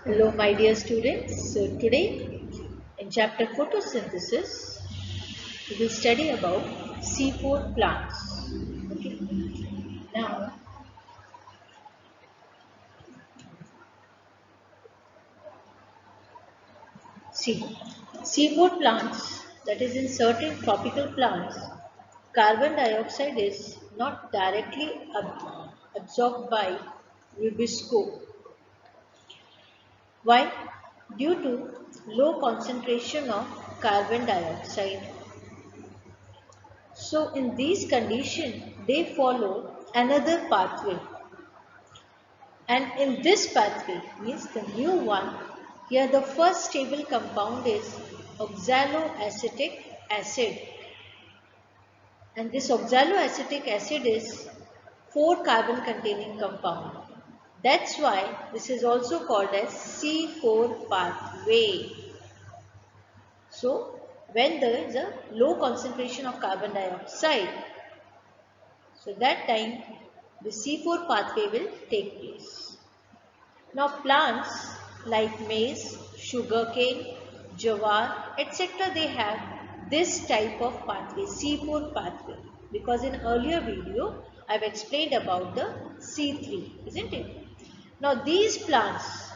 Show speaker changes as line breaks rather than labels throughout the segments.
Hello, my dear students. So, today in chapter photosynthesis, we will study about C4 plants. Okay. Now, see, C4 plants, that is in certain tropical plants, carbon dioxide is not directly absorbed by rubisco. Why? Due to low concentration of carbon dioxide. So in these conditions, they follow another pathway. And in this pathway, means the new one, here the first stable compound is oxaloacetic acid. And this oxaloacetic acid is 4 carbon containing compound. That's why this is also called as C4 pathway. So when there is a low concentration of carbon dioxide, so that time the C4 pathway will take place. Now plants like maize, sugarcane, jawar, etc. they have this type of pathway, C4 pathway. Because in earlier video I have explained about the C3, isn't it? Now these plants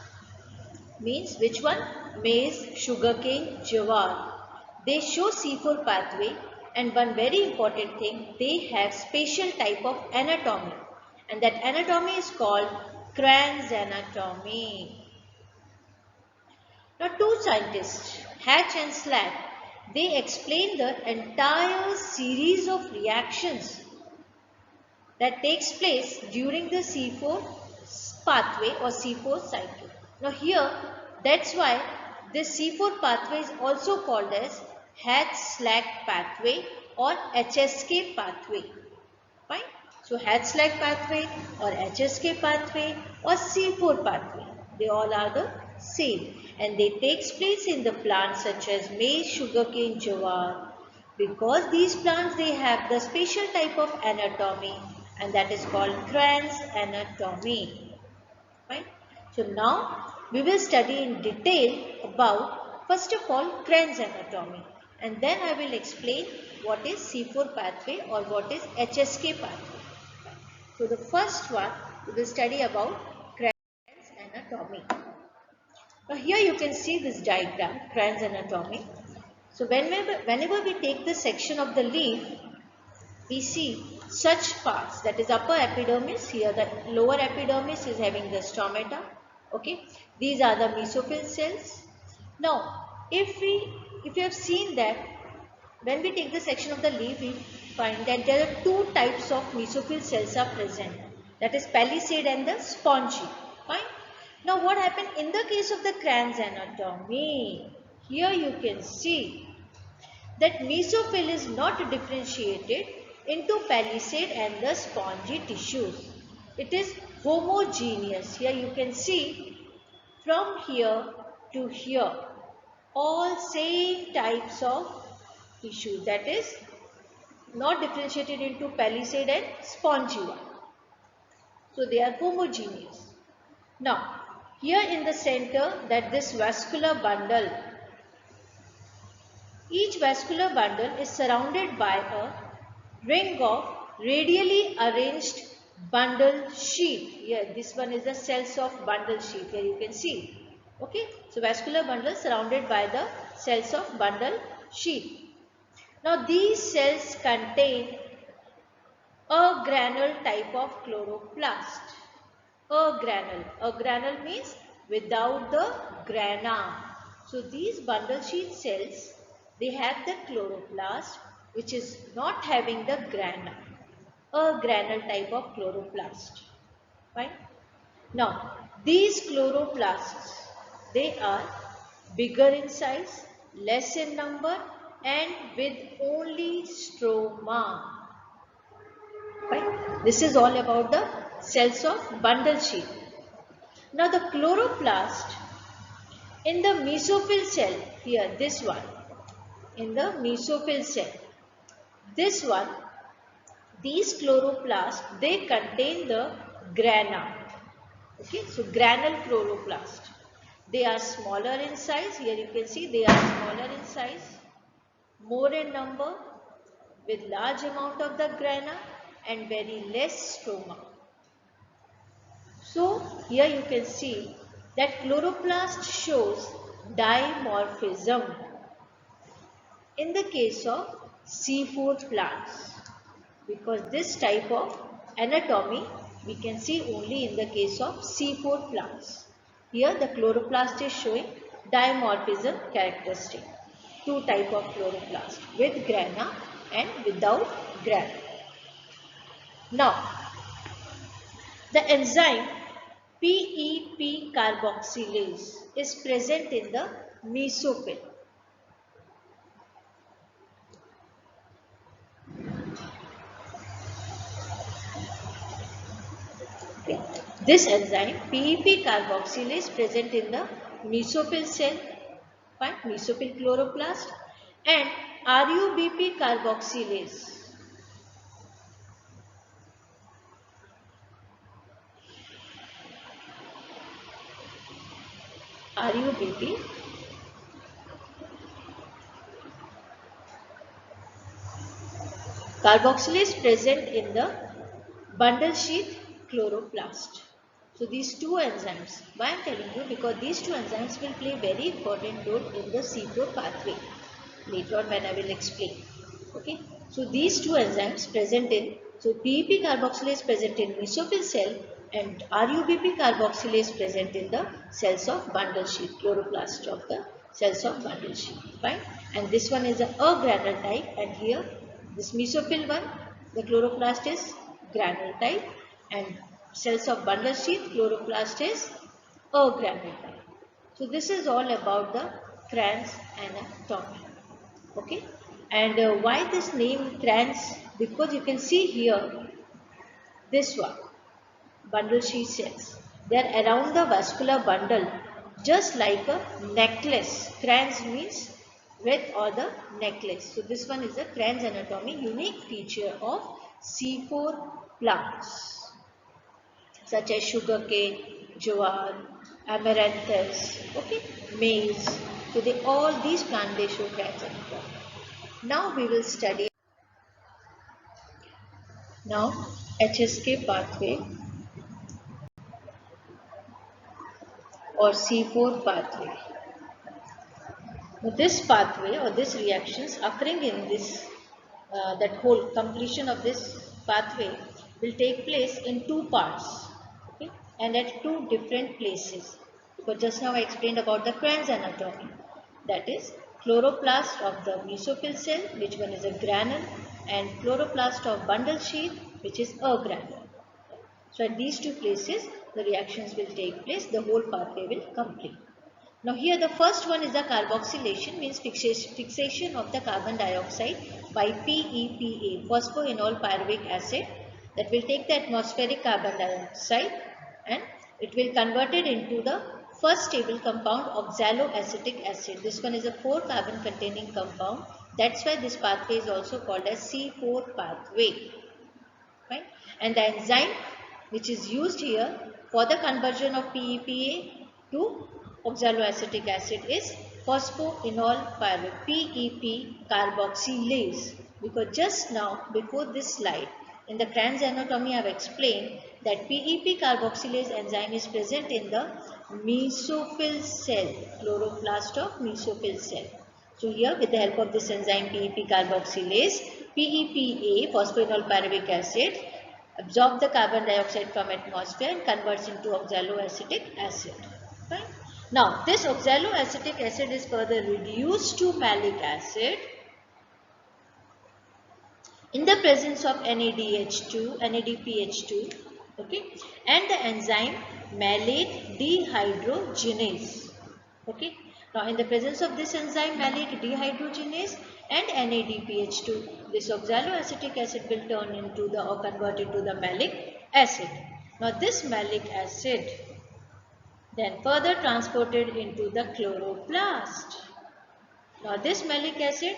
means which one? Maize, sugarcane, jawar. They show C4 pathway, and one very important thing, they have special type of anatomy, and that anatomy is called Cran's anatomy. Now two scientists, Hatch and Slack, they explain the entire series of reactions that takes place during the C4 pathway or C4 cycle. Now here, that's why this C4 pathway is also called as Hatch-Slack pathway or HSK pathway. Fine. So Hatch-Slack pathway or HSK pathway or C4 pathway, they all are the same, and they takes place in the plants such as maize, sugarcane, jawar, because these plants they have the special type of anatomy, and that is called Cran's anatomy. Fine. So now we will study in detail about first of all Cran's anatomy, and then I will explain what is C4 pathway or what is HSK pathway. So the first one we will study about Cran's anatomy. Now here you can see this diagram, Cran's anatomy. So whenever we take the section of the leaf, we see such parts, that is upper epidermis, here the lower epidermis is having the stomata. Okay, these are the mesophyll cells. Now if you have seen that when we take the section of the leaf, we find that there are two types of mesophyll cells are present, that is palisade and the spongy. Fine. Now what happened in the case of the Cran's anatomy? Here you can see that mesophyll is not differentiated into palisade and the spongy tissues. It is homogeneous. Here you can see from here to here all same types of tissues, that is not differentiated into palisade and spongy one. So they are homogeneous. Now here in the center, that this vascular bundle, each vascular bundle is surrounded by a ring of radially arranged bundle sheath. Here this one is the cells of bundle sheath. Here you can see. Okay. So vascular bundle surrounded by the cells of bundle sheath. Now these cells contain a granule type of chloroplast. A granule means without the grana. So these bundle sheath cells, they have the chloroplast which is not having the grana. A granule type of chloroplast. Fine. Now these chloroplasts, they are bigger in size, less in number, and with only stroma. Right? This is all about the cells of bundle sheath. Now the chloroplast in the mesophyll cell, here this one, in the mesophyll cell, this one, these chloroplasts, they contain the grana. Okay, so granule chloroplast. They are smaller in size. Here you can see they are smaller in size, more in number, with large amount of the grana and very less stroma. So here you can see that chloroplast shows dimorphism in the case of C4 plants, because this type of anatomy we can see only in the case of C4 plants. Here the chloroplast is showing dimorphism characteristic. Two type of chloroplast, with grana and without grana. Now the enzyme PEP carboxylase is present in the mesophyll. This enzyme PEP carboxylase present in the mesophyll cell, fine, mesophyll chloroplast, and RUBP carboxylase. RUBP carboxylase present in the bundle sheath chloroplast. So these two enzymes, why I am telling you, because these two enzymes will play very important role in the C4 pathway. Later on when I will explain. Okay. So these two enzymes present in, so PEP carboxylase present in mesophyll cell and RUBP carboxylase present in the cells of bundle sheath, chloroplast of the cells of bundle sheath. Fine. And this one is a granule type, and here this mesophyll one, the chloroplast is granule type, and cells of bundle sheath chloroplast is granule type. So this is all about the Kranz anatomy. Okay, and why this name Kranz? Because you can see here this one, bundle sheath cells. They are around the vascular bundle, just like a necklace. Kranz means wreath or the necklace. So this one is the Kranz anatomy, unique feature of C4 plants, such as sugarcane, jowar, amaranthus, okay, maize. So all these plants, they show Kranz anatomy. Now we will study HSK pathway or C4 pathway. Now this pathway or this reactions occurring in this that whole completion of this pathway will take place in two parts, okay, and at two different places. Because just now I explained about the Kranz anatomy, that is chloroplast of the mesophyll cell, which one is a granule, and chloroplast of bundle sheath, which is a granule. So at these two places the reactions will take place, the whole pathway will complete. Now here the first one is the carboxylation, means fixation of the carbon dioxide by PEPA, phosphoenol pyruvic acid, that will take the atmospheric carbon dioxide and it will convert it into the first stable compound oxaloacetic acid. This one is a 4 carbon containing compound. That's why this pathway is also called as C4 pathway. Right? And the enzyme which is used here for the conversion of PEPA to oxaloacetic acid is phosphoenol pyruvic, PEP carboxylase. Because just now before this slide in the Kranz anatomy I have explained that PEP carboxylase enzyme is present in the mesophyll cell, chloroplast of mesophyll cell. So here with the help of this enzyme PEP carboxylase, PEPA phosphoenol pyruvic acid absorb the carbon dioxide from atmosphere and converts into oxaloacetic acid. Fine. Now this oxaloacetic acid is further reduced to malic acid in the presence of NADH2, NADPH2, okay, and the enzyme malate dehydrogenase. Okay. Now in the presence of this enzyme malate dehydrogenase and NADPH2, this oxaloacetic acid will turn into the or convert into the malic acid. Now this malic acid then further transported into the chloroplast. Now this malic acid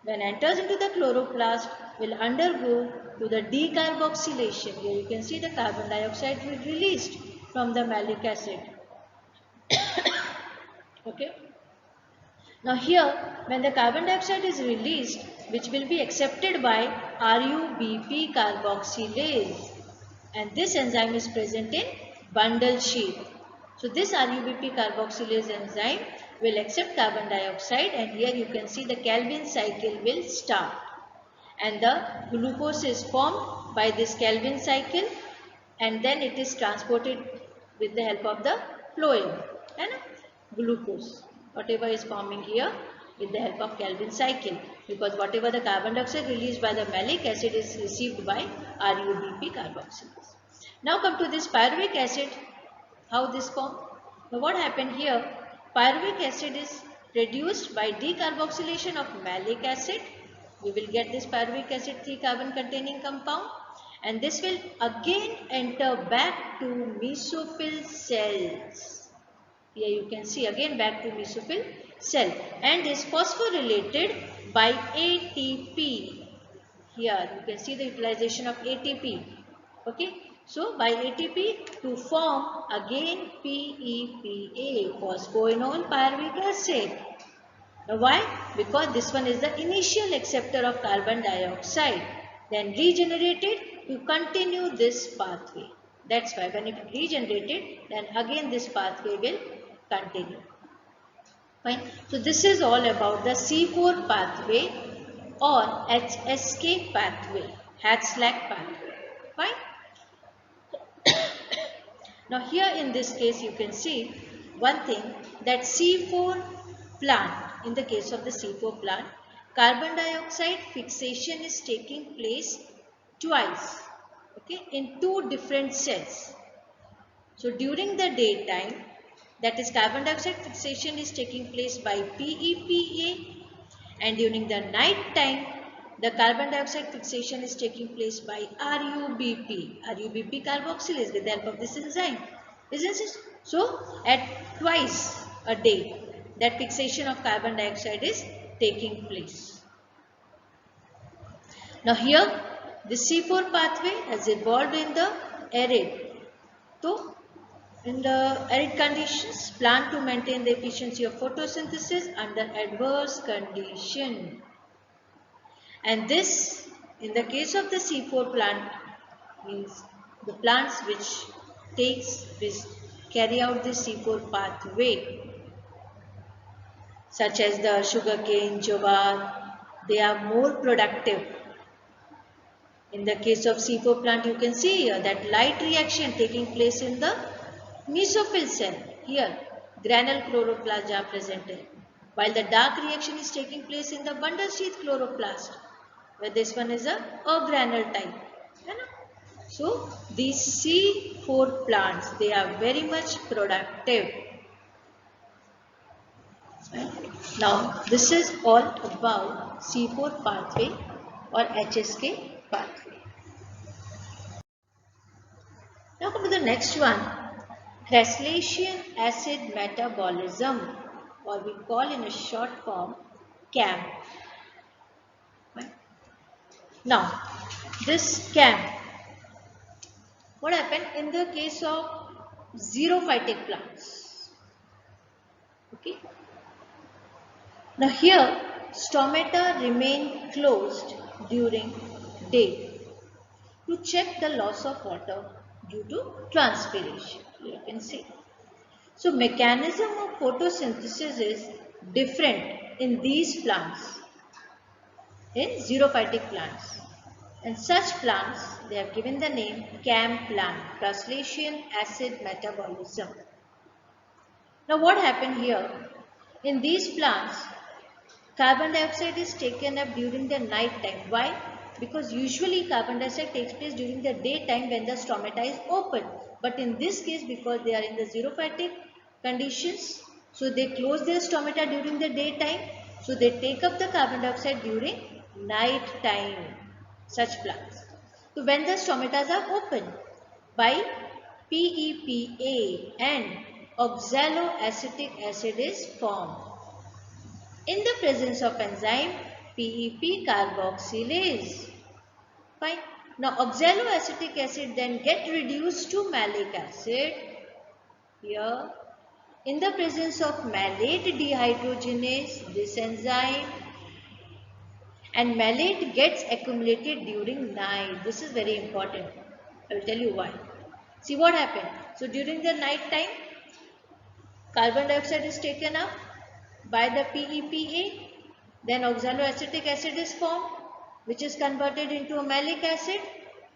when enters into the chloroplast will undergo to the decarboxylation. Here you can see the carbon dioxide will be released from the malic acid Okay. Now here, when the carbon dioxide is released, which will be accepted by RUBP carboxylase, and this enzyme is present in bundle sheath. So this RUBP carboxylase enzyme will accept carbon dioxide, and here you can see the Calvin cycle will start, and the glucose is formed by this Calvin cycle, and then it is transported with the help of the phloem and glucose, whatever is forming here with the help of Calvin cycle, because whatever the carbon dioxide released by the malic acid is received by RUBP carboxylase. Now come to this pyruvic acid, how this form. Now what happened here, pyruvic acid is reduced by decarboxylation of malic acid. We will get this pyruvic acid 3 carbon containing compound, and this will again enter back to mesophyll cells. Here you can see again back to mesophyll cell, and is phosphorylated by ATP. Here you can see the utilization of ATP. Okay, so by ATP to form again PEPA, phosphoenol pyruvic acid. Now why? Because this one is the initial acceptor of carbon dioxide, then regenerated to continue this pathway. That's why when it regenerated, then again this pathway will continue. Fine. So this is all about the C4 pathway or HSK pathway, Hatch-Slack pathway. Fine. Now here in this case you can see one thing, that C4 plant, in the case of the C4 plant, carbon dioxide fixation is taking place twice, okay, in 2 different cells. So during the daytime, that is carbon dioxide fixation is taking place by PEPA, and during the night time the carbon dioxide fixation is taking place by RUBP carboxylase with the help of this enzyme, isn't it? So at twice a day that fixation of carbon dioxide is taking place. Now here the C4 pathway has evolved in the arid. So in the arid conditions, plant to maintain the efficiency of photosynthesis under adverse condition. And this, in the case of the C4 plant, means the plants which carry out the C4 pathway, such as the sugarcane, jowar, they are more productive. In the case of C4 plant, you can see here that light reaction taking place in the mesophyll cell. Here, granule chloroplast are presented, while the dark reaction is taking place in the bundle sheath chloroplast, where this one is a granule type. So, these C4 plants, they are very much productive. Now, this is all about C4 pathway or HSK pathway. Now come to the next one, Crassulacean acid metabolism, or we call in a short form CAM. Now, this CAM, what happened in the case of xerophytic plants? Okay. Now here, stomata remain closed during day to check the loss of water due to transpiration. You can see. So mechanism of photosynthesis is different in these plants, in xerophytic plants. And such plants, they have given the name CAM plant, Crassulacean acid metabolism. Now what happened here? In these plants, carbon dioxide is taken up during the night time. Why? Because usually carbon dioxide takes place during the daytime when the stomata is open. But in this case, because they are in the xerophytic conditions, so they close their stomata during the daytime. So they take up the carbon dioxide during night time, such plants. So when the stomatas are open by PEPA and oxaloacetic acid is formed in the presence of enzyme PEP carboxylase. Fine. Now oxaloacetic acid then get reduced to malic acid here, In the presence of malate dehydrogenase, this enzyme and malate gets accumulated during night. This is very important. I will tell you why. See what happened. So during the night time, carbon dioxide is taken up by the PEPA, then oxaloacetic acid is formed, which is converted into a malic acid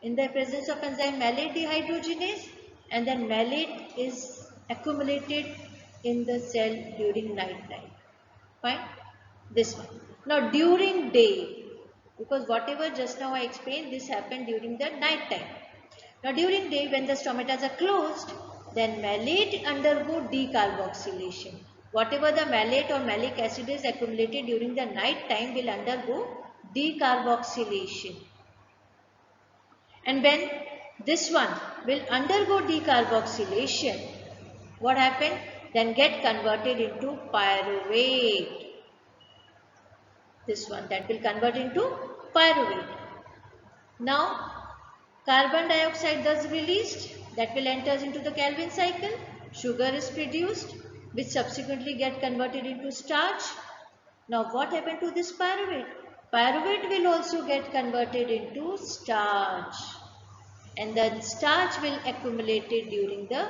in the presence of enzyme malate dehydrogenase, and then malate is accumulated in the cell during night time. Fine? This one. Now during day, because whatever just now I explained, this happened during the night time. Now during day when the stomata are closed, then malate undergo decarboxylation. Whatever the malate or malic acid is accumulated during the night time will undergo decarboxylation. And when this one will undergo decarboxylation, what happened? Then get converted into pyruvate. This one that will convert into pyruvate. Now carbon dioxide thus released, that will enters into the Calvin cycle. Sugar is produced, which subsequently get converted into starch. Now what happened to this pyruvate? Pyruvate will also get converted into starch, and the starch will accumulate it during the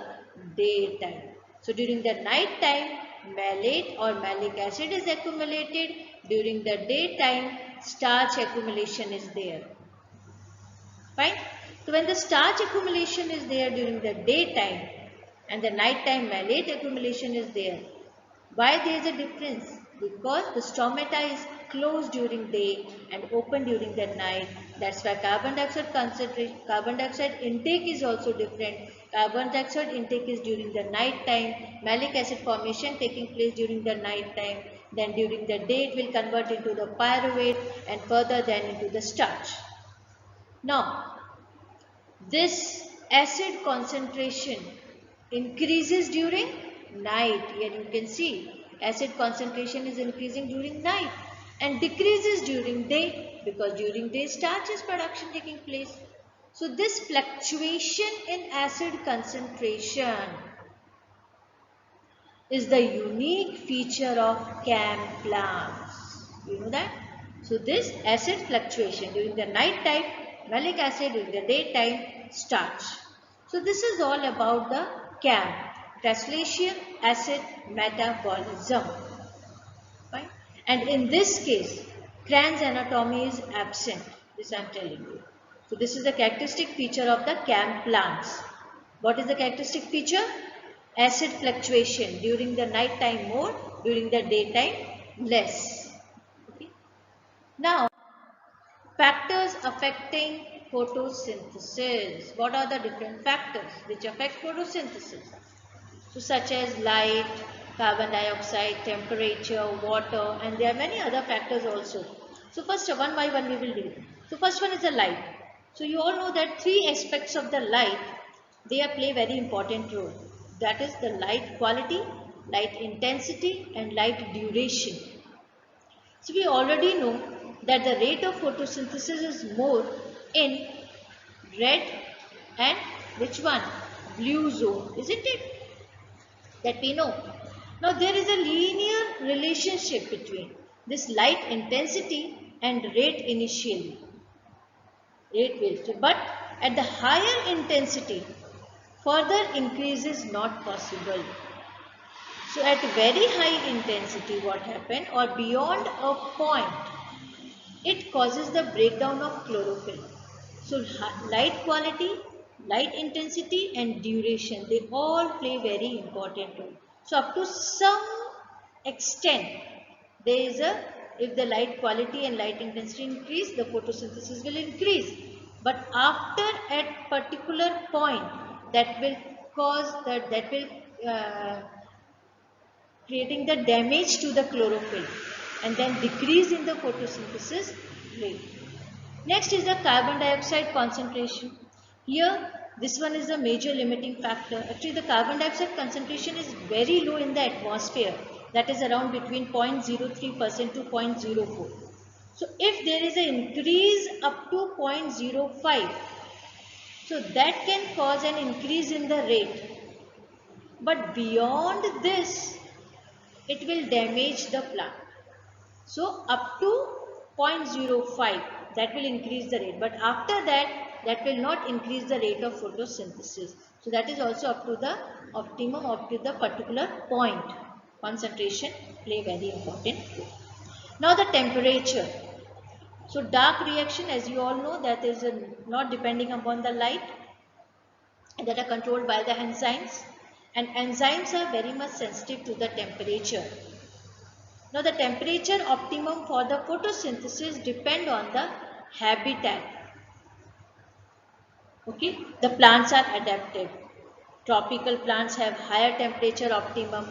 daytime. So during the night time, malate or malic acid is accumulated. During the daytime, starch accumulation is there. Fine. So when the starch accumulation is there during the daytime and the nighttime malate accumulation is there, why there is a difference? Because the stomata is closed during day and open during the night. That's why carbon dioxide intake is also different. Carbon dioxide intake is during the night time, malic acid formation taking place during the night time. Then during the day it will convert into the pyruvate and further then into the starch. Now, this acid concentration increases during night. Here you can see acid concentration is increasing during night and decreases during day, because during day starch is production taking place. So this fluctuation in acid concentration is the unique feature of CAM plants. You know that? So this acid fluctuation during the night time, malic acid during the daytime, starch. So this is all about the CAM, translation acid metabolism. Fine. And in this case, Cran's anatomy is absent. This I am telling you. So this is the characteristic feature of the CAM plants. What is the characteristic feature? Acid fluctuation during the night time more, during the daytime less. Okay. Now, factors affecting photosynthesis. What are the different factors which affect photosynthesis? So such as light, carbon dioxide, temperature, water, and there are many other factors also. So first one by one we will do. So first one is the light. So you all know that three aspects of the light, they play very important role. That is the light quality, light intensity and light duration. So we already know that the rate of photosynthesis is more in red and which one? Blue zone, isn't it? That we know. Now there is a linear relationship between this light intensity and rate initially. Rate will, but at the higher intensity, further increase is not possible. So at very high intensity what happened, or beyond a point, it causes the breakdown of chlorophyll. So light quality, light intensity and duration, they all play very important role. So up to some extent, there is a, if the light quality and light intensity increase, the photosynthesis will increase. But after at particular point, that will cause that will creating the damage to the chlorophyll and then decrease in the photosynthesis rate. Next is the carbon dioxide concentration. Here this one is a major limiting factor. Actually the carbon dioxide concentration is very low in the atmosphere, that is around between 0.03% to 0.04. So if there is an increase up to 0.05, so that can cause an increase in the rate. but beyond this, it will damage the plant. So up to 0.05, that will increase the rate, but after that, that will not increase the rate of photosynthesis. So that is also up to the optimum, up to the particular point. Concentration play very important role. Now the temperature. So dark reaction, as you all know, that is not depending upon the light, that are controlled by the enzymes, and enzymes are very much sensitive to the temperature. Now the temperature optimum for the photosynthesis depend on the habitat. Okay, the plants are adaptive. Tropical plants have higher temperature optimum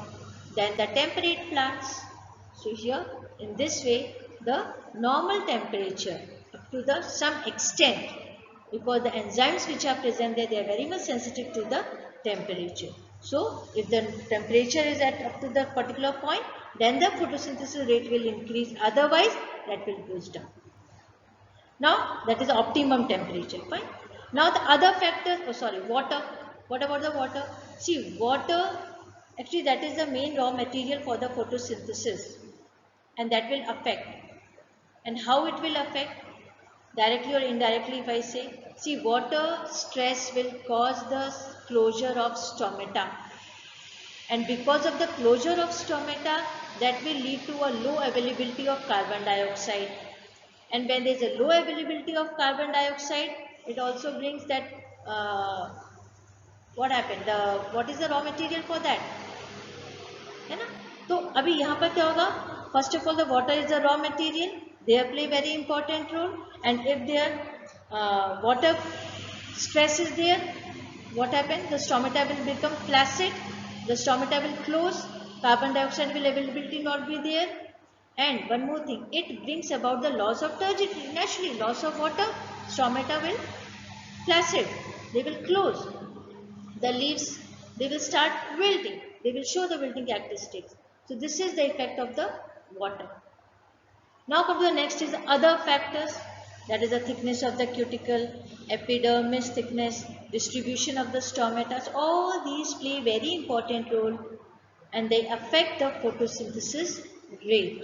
than the temperate plants. So here in this way the normal temperature up to the some extent, because the enzymes which are present there, they are very much sensitive to the temperature. So if the temperature is at up to the particular point, then the photosynthesis rate will increase, otherwise that will goes down. Now that is optimum temperature, fine. Now the other factor, water. What about the water? See, water, actually that is the main raw material for the photosynthesis, and that will affect. And how it will affect? Directly or indirectly, if I say, see, water stress will cause the closure of stomata, and because of the closure of stomata, that will lead to a low availability of carbon dioxide. And when there is a low availability of carbon dioxide, it also brings that what happened? What is the raw material for that? है ना? तो अभी यहाँ पर क्या होगा? First of all, the water is the raw material. They play very important role. And if their water stress is there, what happens? The stomata will become flaccid. The stomata will close. Carbon dioxide will availability not be there. And one more thing, it brings about the loss of turgidity. Naturally, loss of water, stomata will flaccid. They will close. The leaves, they will start wilting. They will show the wilting characteristics. So this is the effect of the water. Now come to the next is other factors. That is the thickness of the cuticle, epidermis thickness, distribution of the stomata. All these play very important role, and they affect the photosynthesis rate.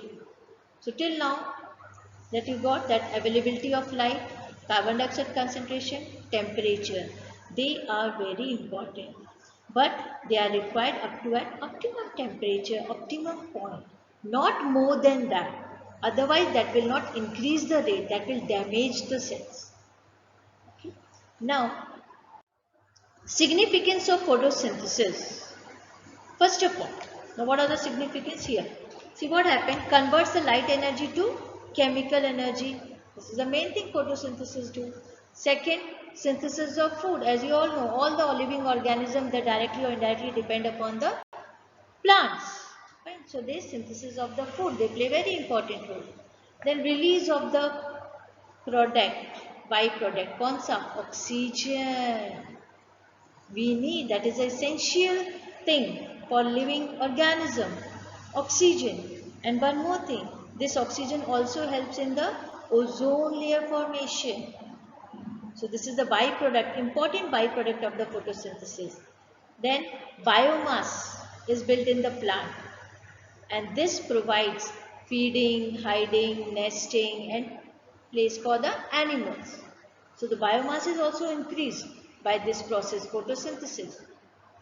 So till now that you got that availability of light, carbon dioxide concentration, temperature, they are very important, but they are required up to an optimum temperature, optimum point, not more than that. Otherwise that will not increase the rate, that will damage the cells. Okay. Now, significance of photosynthesis. First of all, now what are the significance here? See what happened, converts the light energy to chemical energy. This is the main thing photosynthesis do. Second, synthesis of food. As you all know, all the living organisms that directly or indirectly depend upon the plants. Right? So this synthesis of the food, they play very important role. Then release of the product, byproduct. कौन सा? Oxygen. We need, that is an essential thing for living organism, oxygen. And one more thing, this oxygen also helps in the ozone layer formation. So this is the byproduct, important byproduct of the photosynthesis. Then biomass is built in the plant, and this provides feeding, hiding, nesting and place for the animals. So the biomass is also increased by this process, photosynthesis.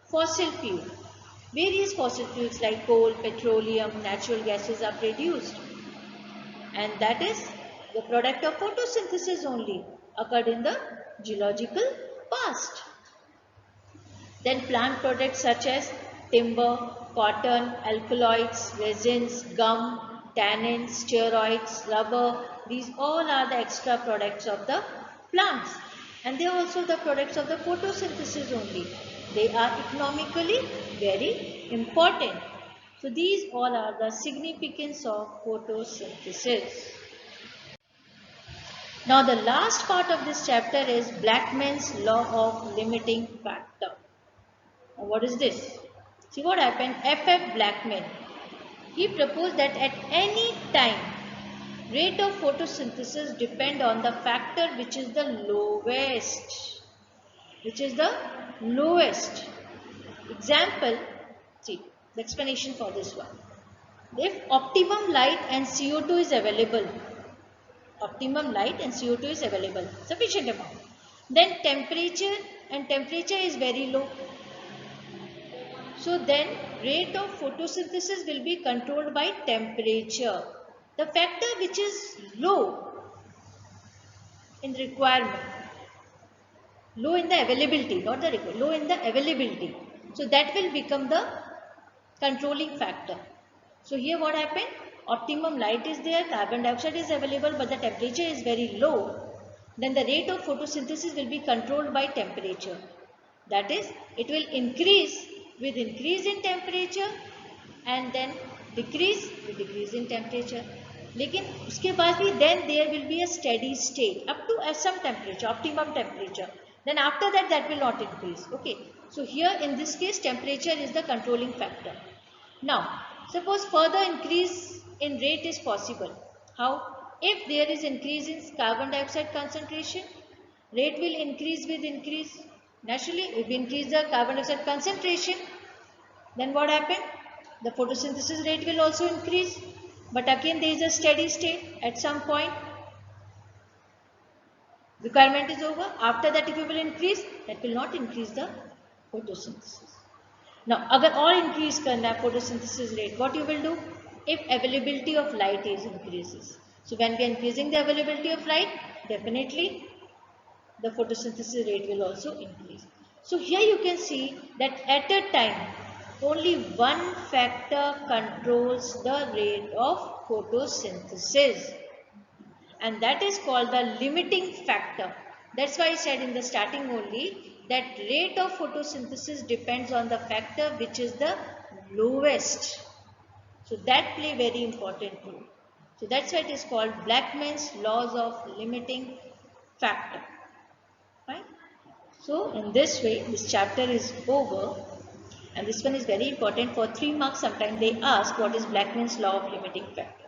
Fossil fuel. Various fossil fuels like coal, petroleum, natural gases are produced, and that is the product of photosynthesis only, occurred in the geological past. Then plant products such as timber, cotton, alkaloids, resins, gum, tannins, steroids, rubber, these all are the extra products of the plants, and they are also the products of the photosynthesis only. They are economically very important. So these all are the significance of photosynthesis. Now the last part of this chapter is Blackman's law of limiting factor. Now what is this? See what happened? F. Blackman, he proposed that at any time, rate of photosynthesis depend on the factor which is the lowest. Which is the lowest. Example, See, the explanation for this one. If optimum light and CO2 is available, sufficient amount, then temperature is very low. So then rate of photosynthesis will be controlled by temperature. The factor which is low in requirement, low in the availability, not the requirement, low in the availability. So that will become the controlling factor. So here what happened? Optimum light is there, carbon dioxide is available, but the temperature is very low. Then the rate of photosynthesis will be controlled by temperature. That is, it will increase with increase in temperature and then decrease with decrease in temperature. लेकिन उसके बाद भी then there will be a steady state up to some temperature, optimum temperature. Then after that, that will not increase. Okay. So here in this case, temperature is the controlling factor. Now, suppose further increase in rate is possible. How? If there is increase in carbon dioxide concentration, rate will increase with increase. Naturally, if we increase the carbon dioxide concentration, then what happened? The photosynthesis rate will also increase. But again, there is a steady state at some point. Requirement is over. After that, if you will increase, that will not increase the photosynthesis. Now, अगर और increase करना है photosynthesis rate, what you will do? If availability of light is increases. So when we are increasing the availability of light, definitely the photosynthesis rate will also increase. So here you can see that at a time, only one factor controls the rate of photosynthesis, and that is called the limiting factor. That's why I said in the starting only that rate of photosynthesis depends on the factor which is the lowest. So that play very important role. So that's why it is called Blackman's laws of limiting factor. Fine. So in this way, this chapter is over, and this one is very important. For 3 marks, sometimes they ask what is Blackman's law of limiting factor.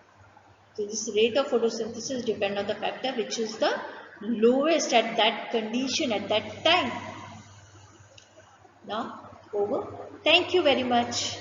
So this rate of photosynthesis depends on the factor which is the lowest at that condition, at that time. Now over. Thank you very much.